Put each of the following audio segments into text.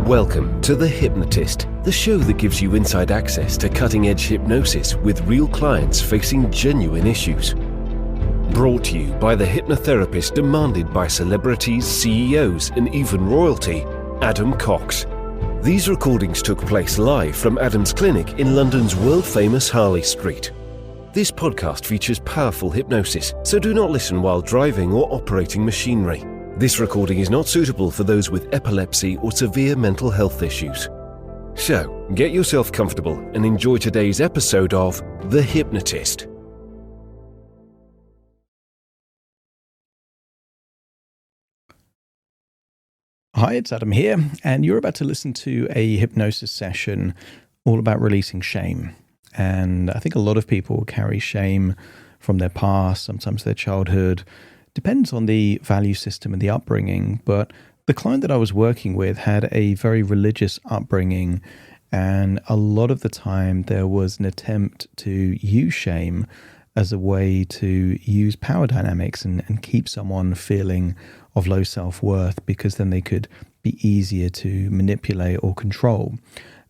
Welcome to The Hypnotist, the show that gives you inside access to cutting-edge hypnosis with real clients facing genuine issues. Brought to you by the hypnotherapist demanded by celebrities, CEOs, and even royalty, Adam Cox. These recordings took place live from Adam's clinic in London's world-famous Harley Street. This podcast features powerful hypnosis, so do not listen while driving or operating machinery. This recording is not suitable for those with epilepsy or severe mental health issues. So, get yourself comfortable and enjoy today's episode of The Hypnotist. Hi, it's Adam here, and you're about to listen to a hypnosis session all about releasing shame. And I think a lot of people carry shame from their past, sometimes their childhood. Depends on the value system and the upbringing, but the client that I was working with had a very religious upbringing, and a lot of the time there was an attempt to use shame as a way to use power dynamics and keep someone feeling of low self-worth, because then they could be easier to manipulate or control.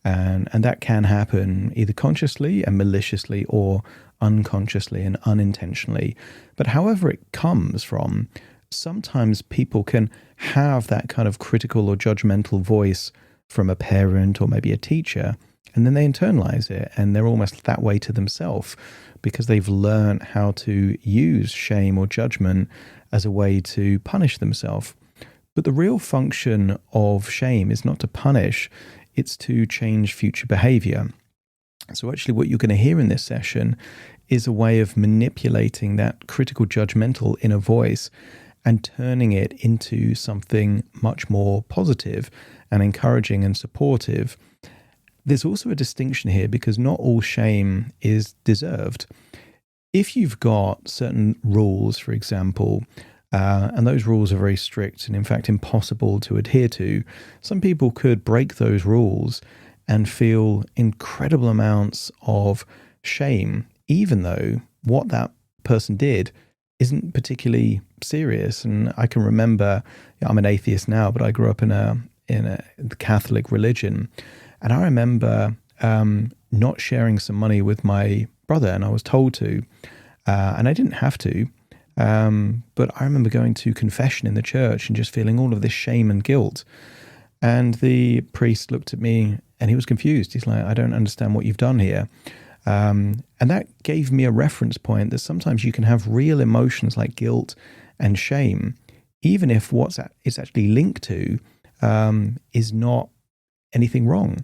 And that can happen either consciously and maliciously or unconsciously and unintentionally. But however it comes from, sometimes people can have that kind of critical or judgmental voice from a parent or maybe a teacher, and then they internalize it and they're almost that way to themselves because they've learned how to use shame or judgment as a way to punish themselves. But the real function of shame is not to punish, it's to change future behavior. So actually what you're going to hear in this session is a way of manipulating that critical judgmental inner voice and turning it into something much more positive and encouraging and supportive. There's also a distinction here because not all shame is deserved. If you've got certain rules, for example, and those rules are very strict and in fact impossible to adhere to, some people could break those rules and feel incredible amounts of shame, even though what that person did isn't particularly serious. And I can remember, I'm an atheist now, but I grew up in the Catholic religion, and I remember not sharing some money with my brother, and I was told to, and I didn't have to, but I remember going to confession in the church and just feeling all of this shame and guilt. And the priest looked at me and he was confused. He's like, I don't understand what you've done here. And that gave me a reference point that sometimes you can have real emotions like guilt and shame, even if what it's actually linked to is not anything wrong.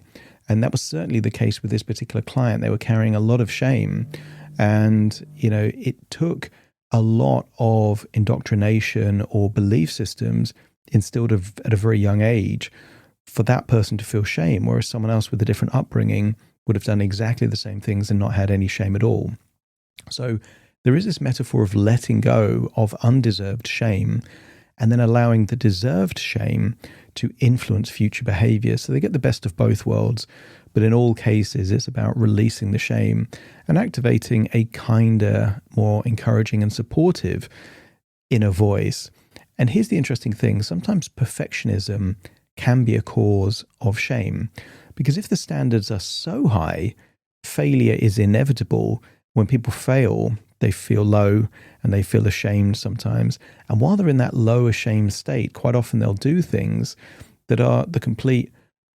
And that was certainly the case with this particular client. They were carrying a lot of shame. And, it took a lot of indoctrination or belief systems instilled at a very young age for that person to feel shame, whereas someone else with a different upbringing would have done exactly the same things and not had any shame at all. So there is this metaphor of letting go of undeserved shame and then allowing the deserved shame to influence future behavior. So they get the best of both worlds, but in all cases, it's about releasing the shame and activating a kinder, more encouraging and supportive inner voice. And here's the interesting thing. Sometimes perfectionism can be a cause of shame, because if the standards are so high, failure is inevitable. When people fail, they feel low and they feel ashamed sometimes. And while they're in that low, ashamed state, quite often they'll do things that are the complete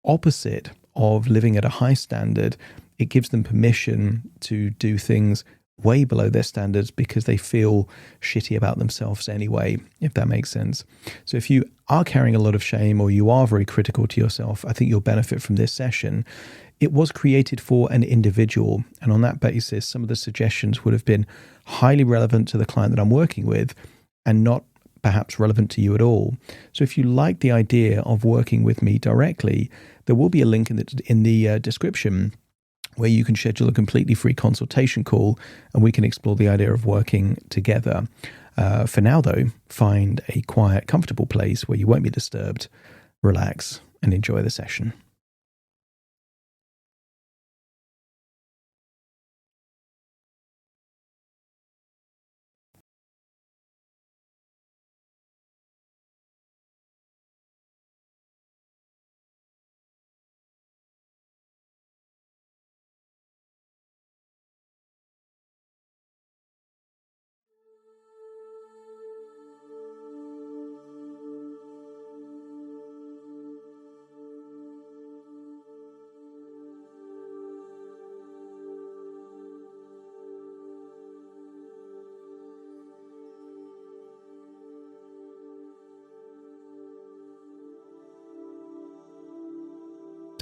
opposite of living at a high standard. It gives them permission to do things way below their standards because they feel shitty about themselves anyway, if that makes sense. So if you are carrying a lot of shame or you are very critical to yourself, I think you'll benefit from this session. It was created for an individual, and on that basis, some of the suggestions would have been highly relevant to the client that I'm working with and not perhaps relevant to you at all. So if you like the idea of working with me directly, there will be a link in the description where you can schedule a completely free consultation call and we can explore the idea of working together. For now, though, find a quiet, comfortable place where you won't be disturbed, relax, and enjoy the session.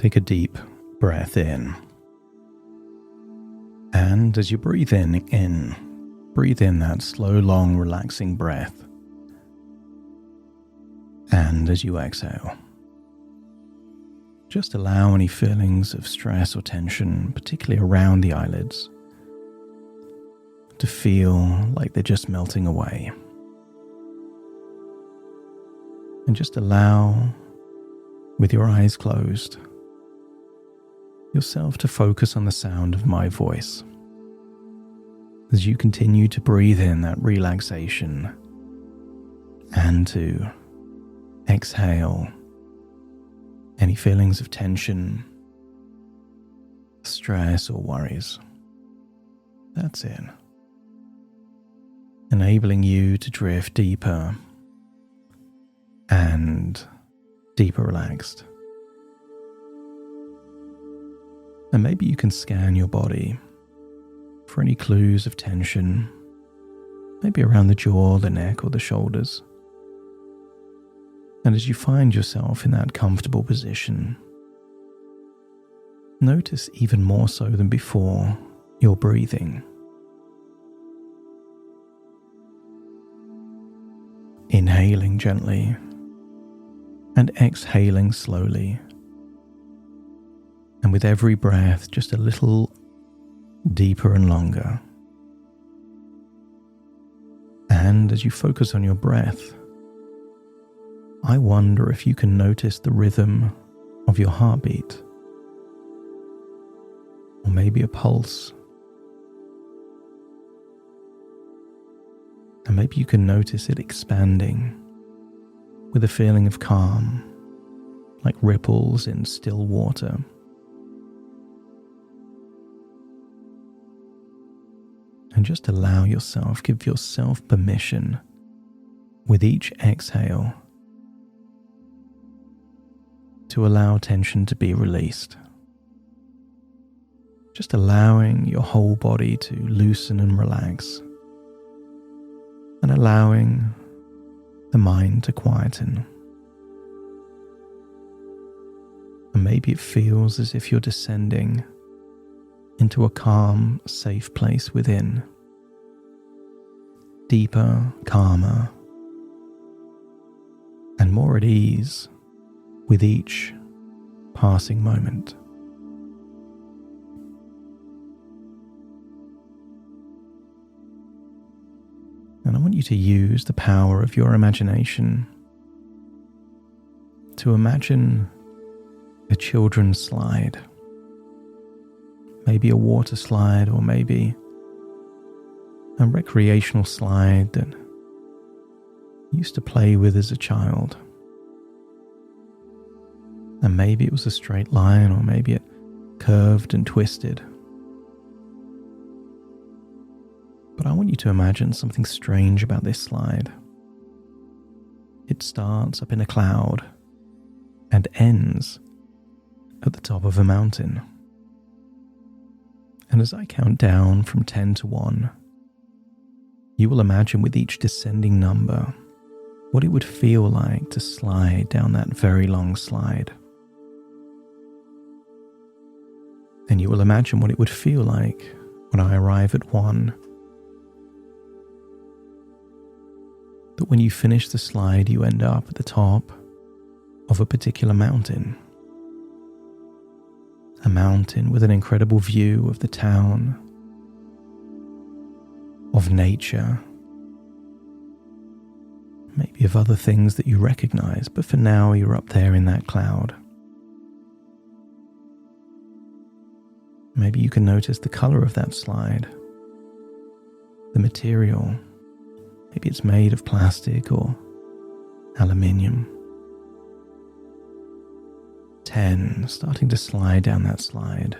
take a deep breath in. And as you breathe in, breathe in that slow, long, relaxing breath. And as you exhale, just allow any feelings of stress or tension, particularly around the eyelids, to feel like they're just melting away. And just allow, with your eyes closed, yourself to focus on the sound of my voice as you continue to breathe in that relaxation and to exhale any feelings of tension, stress, or worries. That's it. Enabling you to drift deeper and deeper relaxed. And maybe you can scan your body for any clues of tension, maybe around the jaw, the neck, or the shoulders. And as you find yourself in that comfortable position, notice even more so than before your breathing. Inhaling gently and exhaling slowly. And with every breath, just a little deeper and longer. And as you focus on your breath, I wonder if you can notice the rhythm of your heartbeat, or maybe a pulse. And maybe you can notice it expanding with a feeling of calm, like ripples in still water. And just allow yourself, give yourself permission with each exhale to allow tension to be released. Just allowing your whole body to loosen and relax, and allowing the mind to quieten. And maybe it feels as if you're descending into a calm, safe place within. Deeper, calmer, and more at ease with each passing moment. And I want you to use the power of your imagination to imagine a children's slide. Maybe a water slide, or maybe a recreational slide that you used to play with as a child. And maybe it was a straight line, or maybe it curved and twisted. But I want you to imagine something strange about this slide. It starts up in a cloud and ends at the top of a mountain. And as I count down from 10 to 1, you will imagine with each descending number what it would feel like to slide down that very long slide. And you will imagine what it would feel like when I arrive at 1. That when you finish the slide, you end up at the top of a particular mountain. A mountain with an incredible view of the town, of nature, maybe of other things that you recognize, but for now you're up there in that cloud. Maybe you can notice the color of that slide, the material. Maybe it's made of plastic or aluminium. 10, starting to slide down that slide.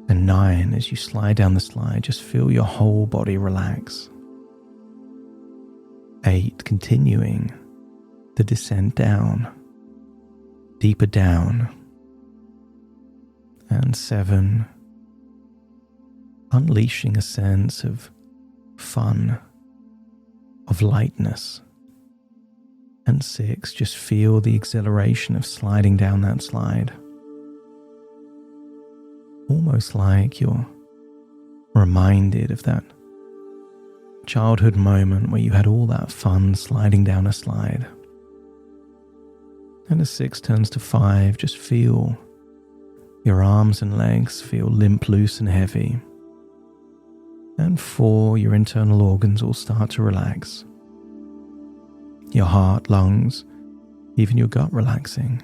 And 9, as you slide down the slide, just feel your whole body relax. 8, continuing the descent down, deeper down. And 7, unleashing a sense of fun, of lightness, And 6, just feel the exhilaration of sliding down that slide. Almost like you're reminded of that childhood moment where you had all that fun sliding down a slide. And as 6 turns to 5, just feel your arms and legs feel limp, loose and heavy. And 4, your internal organs will start to relax. Your heart, lungs, even your gut relaxing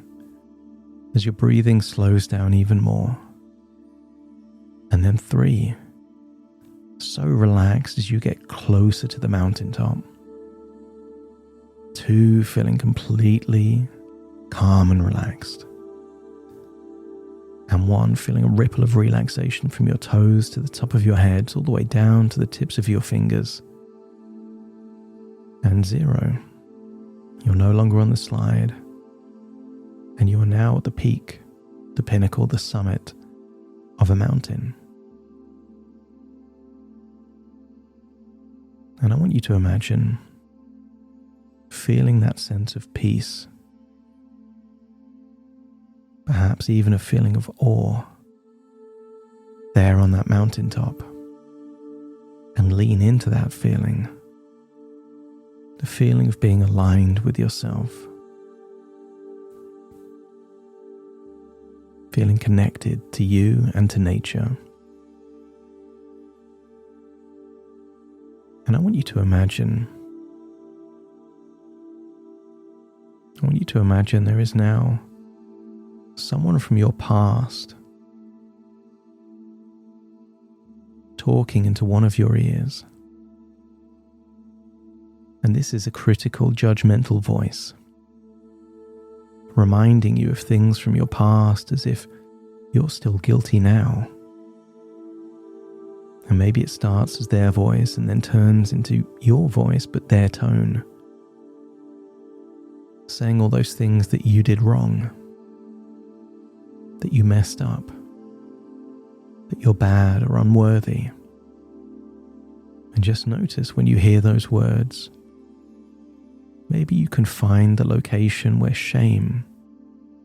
as your breathing slows down even more. And then 3, so relaxed as you get closer to the mountaintop. 2, feeling completely calm and relaxed. And 1, feeling a ripple of relaxation from your toes to the top of your head, all the way down to the tips of your fingers. And 0, you're no longer on the slide, and you are now at the peak, the pinnacle, the summit of a mountain. And I want you to imagine feeling that sense of peace, perhaps even a feeling of awe there on that mountaintop, and lean into that feeling, the feeling of being aligned with yourself, feeling connected to you and to nature. And I want you to imagine there is now someone from your past talking into one of your ears. And this is a critical, judgmental voice, reminding you of things from your past as if you're still guilty now. And maybe it starts as their voice and then turns into your voice, but their tone, saying all those things that you did wrong, that you messed up, that you're bad or unworthy. And just notice when you hear those words, maybe you can find the location where shame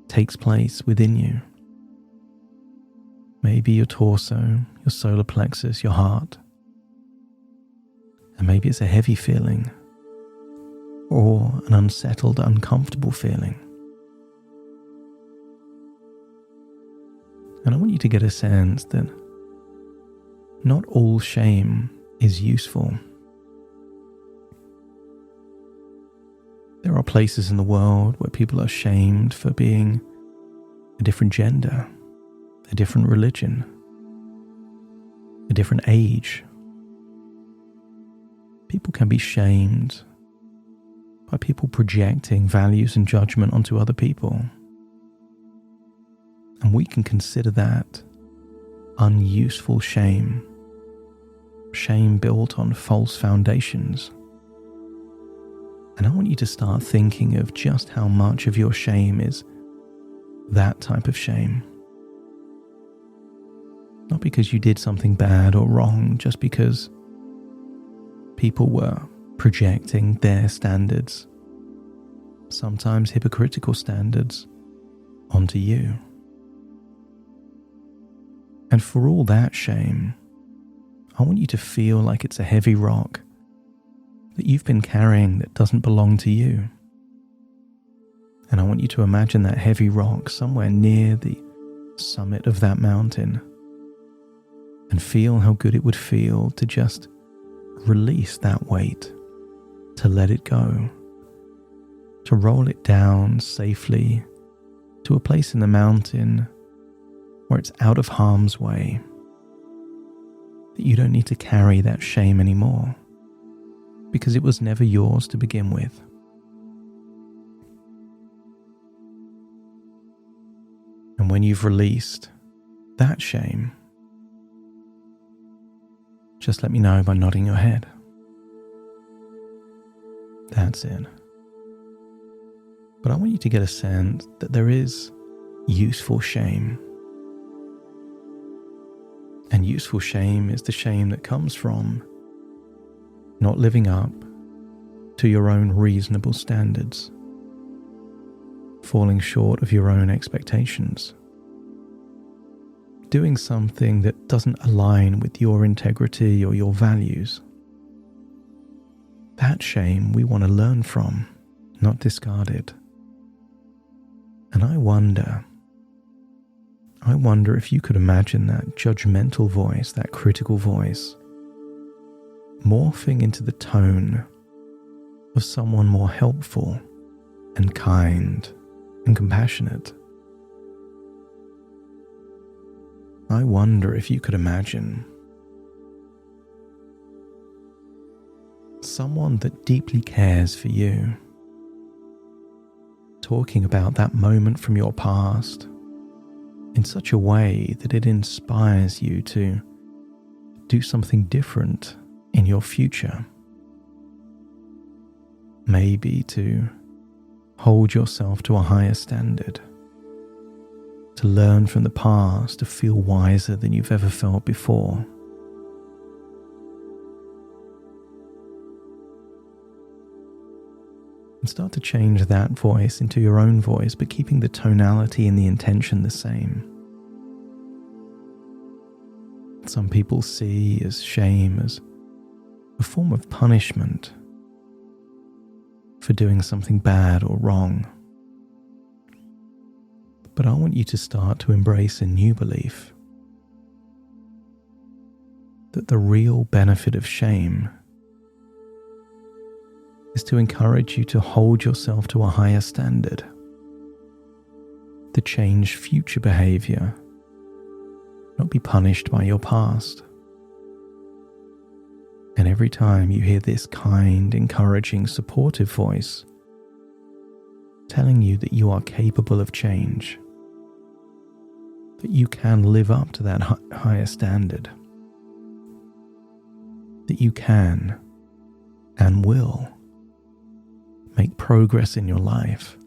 takes place within you. Maybe your torso, your solar plexus, your heart. And maybe it's a heavy feeling or an unsettled, uncomfortable feeling. And I want you to get a sense that not all shame is useful. There are places in the world where people are shamed for being a different gender, a different religion, a different age. People can be shamed by people projecting values and judgment onto other people. And we can consider that unuseful shame, shame built on false foundations. And I want you to start thinking of just how much of your shame is that type of shame. Not because you did something bad or wrong, just because people were projecting their standards, sometimes hypocritical standards, onto you. And for all that shame, I want you to feel like it's a heavy rock that you've been carrying that doesn't belong to you. And I want you to imagine that heavy rock somewhere near the summit of that mountain and feel how good it would feel to just release that weight, to let it go, to roll it down safely to a place in the mountain where it's out of harm's way, that you don't need to carry that shame anymore because it was never yours to begin with. And when you've released that shame, just let me know by nodding your head. That's it. But I want you to get a sense that there is useful shame. And useful shame is the shame that comes from not living up to your own reasonable standards, falling short of your own expectations, doing something that doesn't align with your integrity or your values. That shame we want to learn from, not discard it. And I wonder if you could imagine that judgmental voice, that critical voice, morphing into the tone of someone more helpful and kind and compassionate. I wonder if you could imagine someone that deeply cares for you, talking about that moment from your past in such a way that it inspires you to do something different in your future. Maybe to hold yourself to a higher standard, to learn from the past, to feel wiser than you've ever felt before. And start to change that voice into your own voice, but keeping the tonality and the intention the same. Some people see as shame as a form of punishment for doing something bad or wrong. But I want you to start to embrace a new belief that the real benefit of shame is to encourage you to hold yourself to a higher standard, to change future behavior, not be punished by your past. And every time you hear this kind, encouraging, supportive voice telling you that you are capable of change, that you can live up to that higher standard, that you can and will make progress in your life,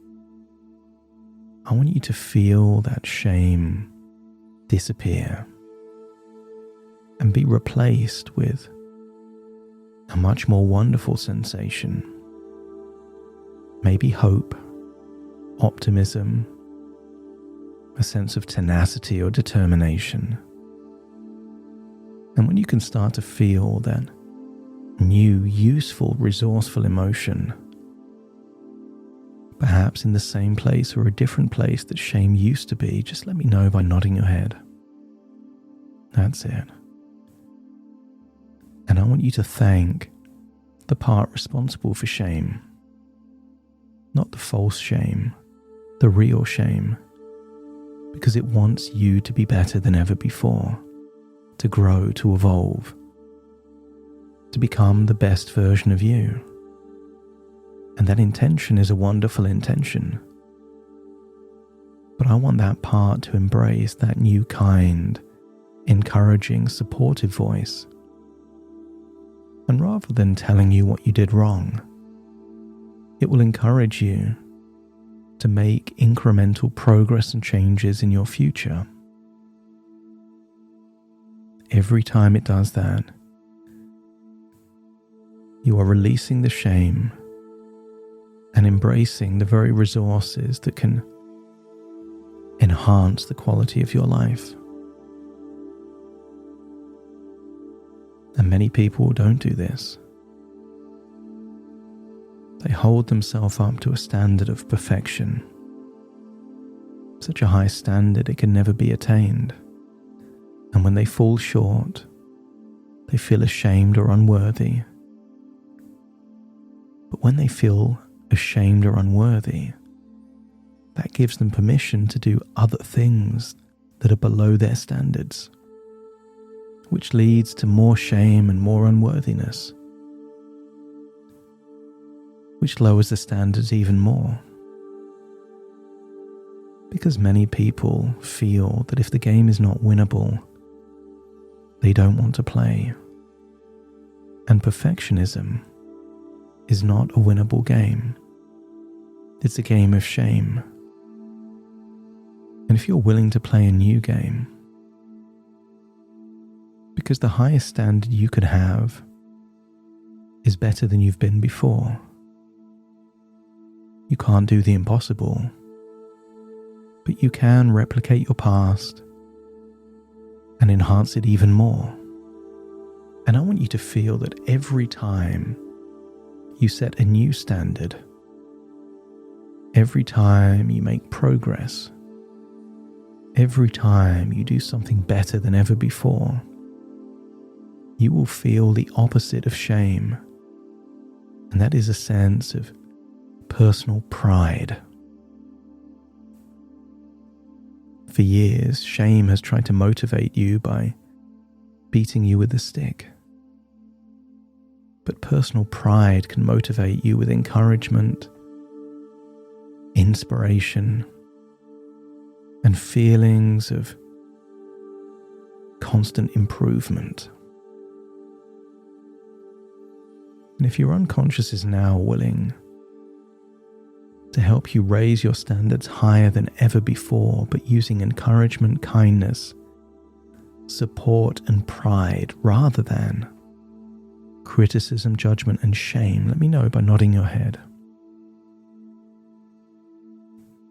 I want you to feel that shame disappear and be replaced with a much more wonderful sensation. Maybe hope, optimism, a sense of tenacity or determination. And when you can start to feel that new, useful, resourceful emotion, perhaps in the same place or a different place that shame used to be, just let me know by nodding your head. That's it. And I want you to thank the part responsible for shame. Not the false shame, the real shame. Because it wants you to be better than ever before, to grow, to evolve, to become the best version of you. And that intention is a wonderful intention. But I want that part to embrace that new kind, encouraging, supportive voice. And rather than telling you what you did wrong, it will encourage you to make incremental progress and changes in your future. Every time it does that, you are releasing the shame and embracing the very resources that can enhance the quality of your life. And many people don't do this. They hold themselves up to a standard of perfection, such a high standard it can never be attained. And when they fall short, they feel ashamed or unworthy. But when they feel ashamed or unworthy, that gives them permission to do other things that are below their standards, which leads to more shame and more unworthiness, which lowers the standards even more. Because many people feel that if the game is not winnable, they don't want to play. And perfectionism is not a winnable game. It's a game of shame. And if you're willing to play a new game, because the highest standard you could have is better than you've been before. You can't do the impossible, but you can replicate your past and enhance it even more. And I want you to feel that every time you set a new standard, every time you make progress, every time you do something better than ever before, you will feel the opposite of shame, and that is a sense of personal pride. For years, shame has tried to motivate you by beating you with a stick. But personal pride can motivate you with encouragement, inspiration, and feelings of constant improvement. And if your unconscious is now willing to help you raise your standards higher than ever before, but using encouragement, kindness, support, and pride rather than criticism, judgment, and shame, let me know by nodding your head.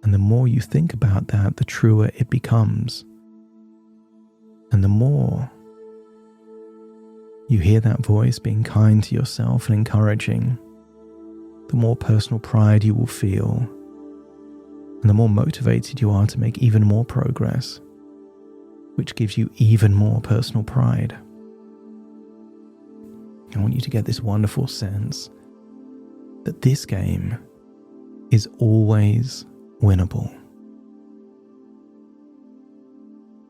And the more you think about that, the truer it becomes. And the more you hear that voice being kind to yourself and encouraging, the more personal pride you will feel, and the more motivated you are to make even more progress, which gives you even more personal pride. I want you to get this wonderful sense that this game is always winnable.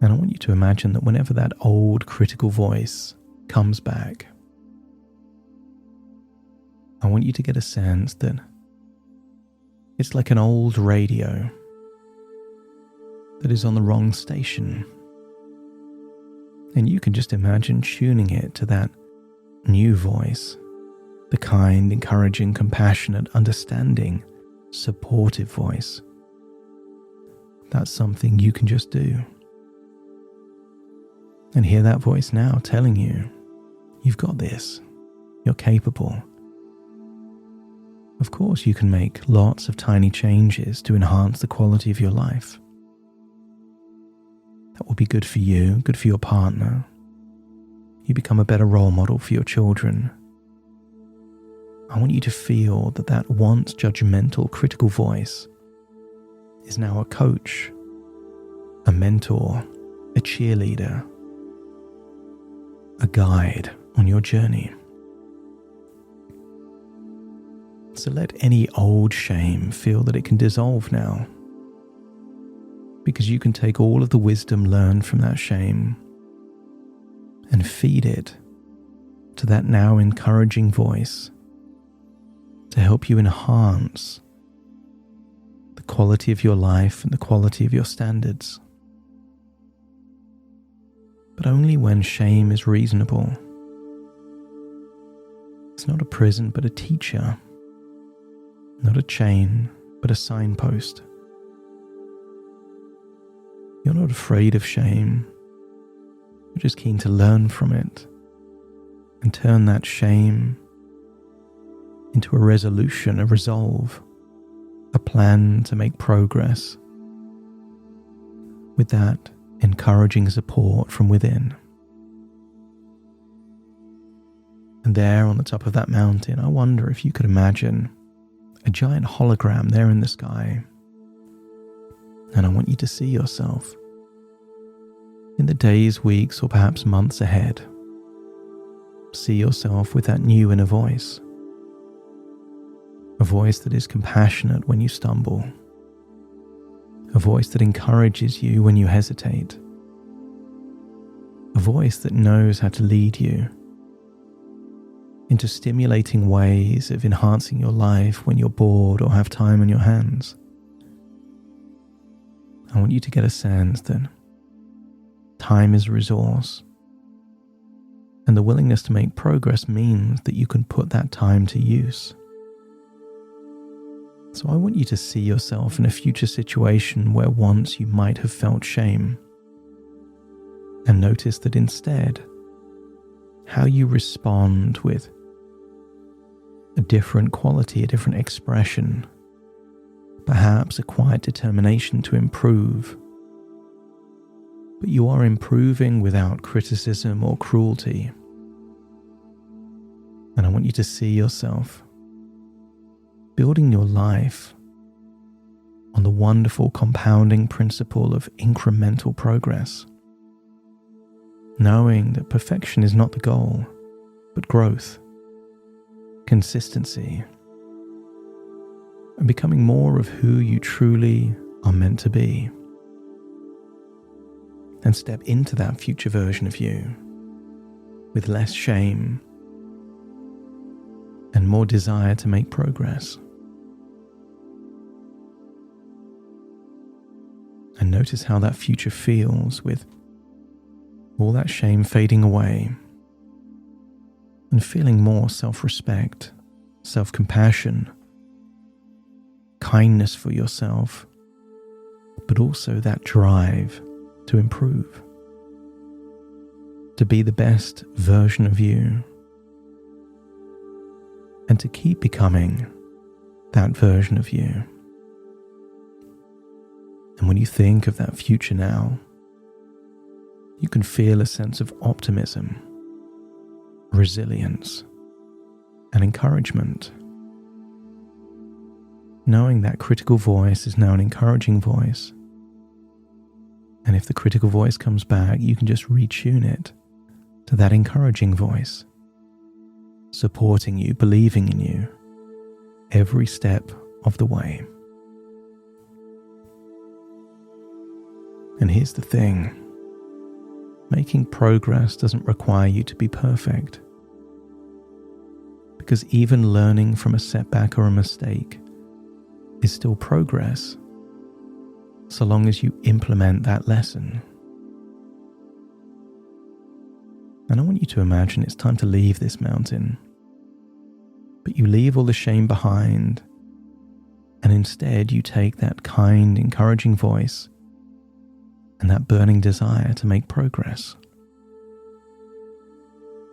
And I want you to imagine that whenever that old critical voice comes back, I want you to get a sense that it's like an old radio that is on the wrong station. And you can just imagine tuning it to that new voice, the kind, encouraging, compassionate, understanding, supportive voice. That's something you can just do. And hear that voice now telling you, you've got this, you're capable. Of course, you can make lots of tiny changes to enhance the quality of your life. That will be good for you, good for your partner. You become a better role model for your children. I want you to feel that that once judgmental, critical voice is now a coach, a mentor, a cheerleader, a guide on your journey. So let any old shame feel that it can dissolve now, because you can take all of the wisdom learned from that shame and feed it to that now encouraging voice to help you enhance the quality of your life and the quality of your standards. But only when shame is reasonable. It's not a prison, but a teacher. Not a chain, but a signpost. You're not afraid of shame. You're just keen to learn from it and turn that shame into a resolution, a resolve, a plan to make progress with that encouraging support from within. And there on the top of that mountain, I wonder if you could imagine a giant hologram there in the sky. And I want you to see yourself in the days, weeks, or perhaps months ahead. See yourself with that new inner voice. A voice that is compassionate when you stumble. A voice that encourages you when you hesitate. A voice that knows how to lead you into stimulating ways of enhancing your life when you're bored or have time on your hands. I want you to get a sense that time is a resource, and the willingness to make progress means that you can put that time to use. So I want you to see yourself in a future situation where once you might have felt shame, and notice that instead, how you respond with a different quality, a different expression, perhaps a quiet determination to improve. But you are improving without criticism or cruelty. And I want you to see yourself building your life on the wonderful compounding principle of incremental progress, knowing that perfection is not the goal, but growth, consistency, and becoming more of who you truly are meant to be. And step into that future version of you with less shame and more desire to make progress. And notice how that future feels with all that shame fading away and feeling more self-respect, self-compassion, kindness for yourself, but also that drive to improve, to be the best version of you, and to keep becoming that version of you. And when you think of that future now, you can feel a sense of optimism, resilience, and encouragement. Knowing that critical voice is now an encouraging voice. And if the critical voice comes back, you can just retune it to that encouraging voice, supporting you, believing in you every step of the way. And here's the thing. Making progress doesn't require you to be perfect. Because even learning from a setback or a mistake is still progress, so long as you implement that lesson. And I want you to imagine it's time to leave this mountain. But you leave all the shame behind, and instead you take that kind, encouraging voice and that burning desire to make progress.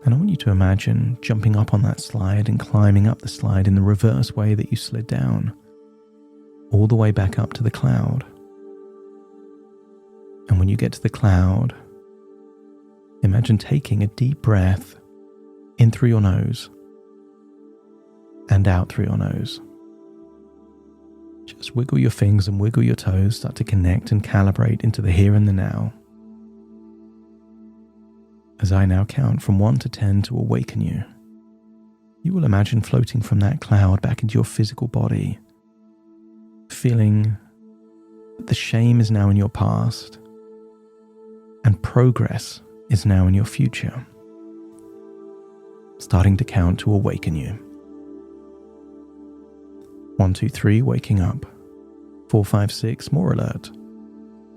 And I want you to imagine jumping up on that slide and climbing up the slide in the reverse way that you slid down, all the way back up to the cloud. And when you get to the cloud, imagine taking a deep breath in through your nose and out through your nose. Just wiggle your fingers and wiggle your toes, start to connect and calibrate into the here and the now. As I now count from 1 to 10 to awaken you, you will imagine floating from that cloud back into your physical body, feeling that the shame is now in your past and progress is now in your future. Starting to count to awaken you. 1, 2, 3, waking up. 4, 5, 6, more alert.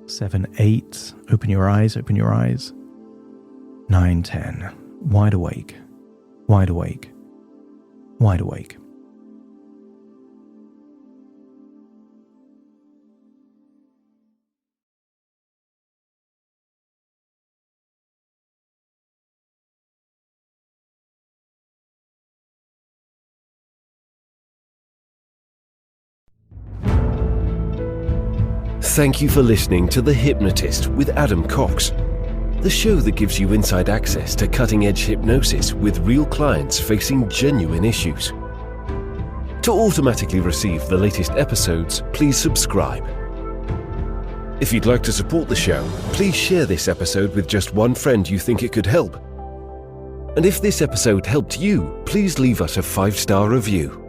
7, 8, open your eyes, open your eyes. 9, 10, wide awake, wide awake, wide awake. Thank you for listening to The Hypnotist with Adam Cox, the show that gives you inside access to cutting-edge hypnosis with real clients facing genuine issues. To automatically receive the latest episodes, please subscribe. If you'd like to support the show, please share this episode with just one friend you think it could help. And if this episode helped you, please leave us a 5-star review.